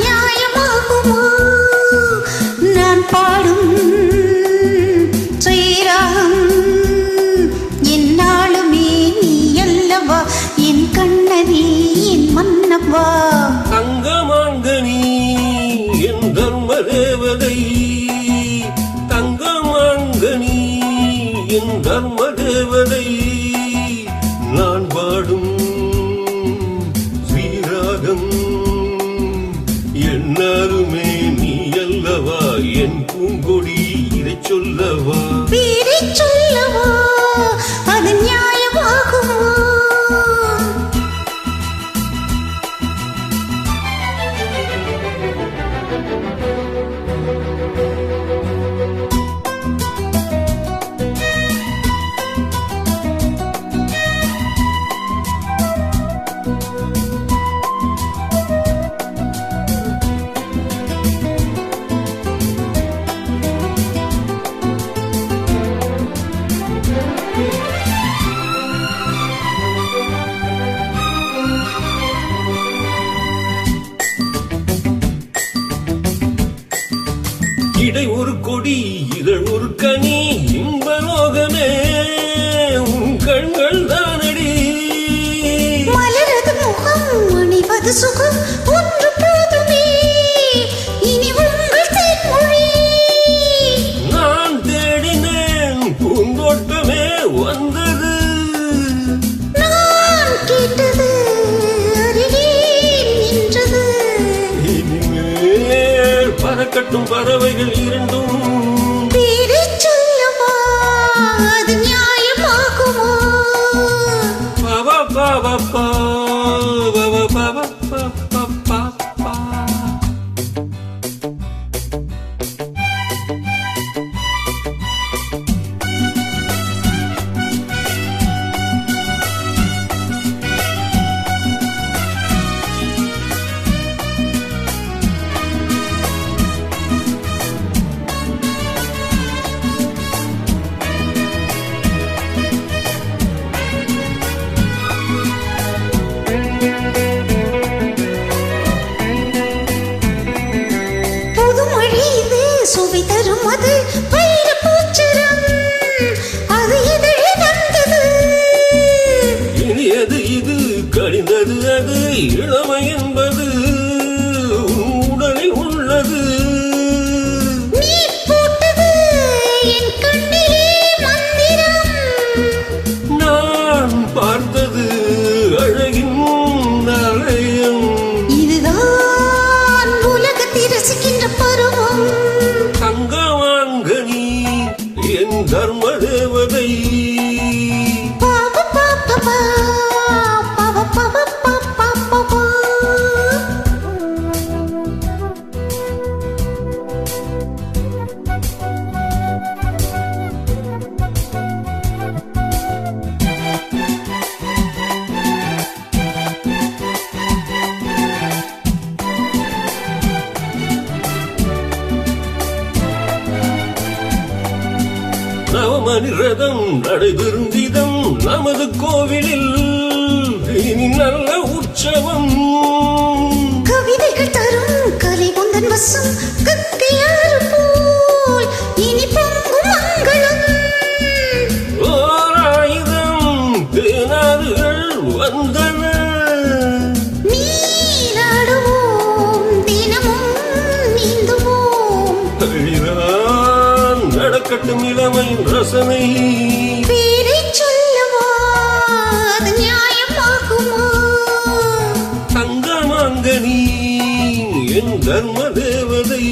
நியாயமாகுமோ? நான் பாடும் ஸ்ரீராகம் என்னாலுமே நீ அல்லவா, என் கண்ணனே என் மன்னவா. தங்கமாங்கனி என் தர்ம தேவதை, தங்கமாங்கனி என் தர்ம தேவதை. நான் பாடும் ஸ்ரீராகம் என்னாலுமே நீ அல்லவா, என் பூங்கொடி இதை சொல்லவா, பேரை சொல்லவா, அது நியாயமாகுமோ? இடை ஒரு கொடி இதழ் ஒரு கனி, இன்பலோகமே உன் கண்கள் தானடி. மலரது முகம் அணிவது சுகம் ஒன்று போதுமே, இனி உங்கள் தேன்மொழி. நான் தேடினேன் பூந்தோட்டமே வந்தது, நான் கேட்டது அருகே நின்றது. இனிமேல் பறக்கட்டும் பறவைகள் இரண்டும், பேரை சொல்லவா, அது நியாயமாகுமோ? பாவா பாவா பாவா பாவா பாவா பாவா. சுவை தரும் அது வைர பூச்சரம், அது இதழே வந்தது. இனியது இது கடிந்தது அது இளமை என்பது உடலில் உள்ளது. நீ போட்டது என் கண்ணிலே மந்திரம், நான் பார்த்தது அழகின் ஆலயம். இதுதான் உலகத்தை ரசிக்கின்ற பருவம். தங்கமாங்கனி என் தர்ம தேவதை, நவமணி ரதம் நடைபெறும் விதம் நமது கோவிலில் இனி நல்ல உற்சவம். கவிதைகள் தரும் கலை கொந்தன் வசம் கத்தியாறு போல் இனி பொங்கும் மங்களம். ஓராயிரம் தேனாறுகள் வந்தன, நீராடுவோம் தினமும் நீந்துவோம். நடக்கட்டும் இளமை ரசனை, பேரை சொல்லவா, அது நியாயமாகுமோ? தங்கமாங்கனி என் தர்ம தேவதை.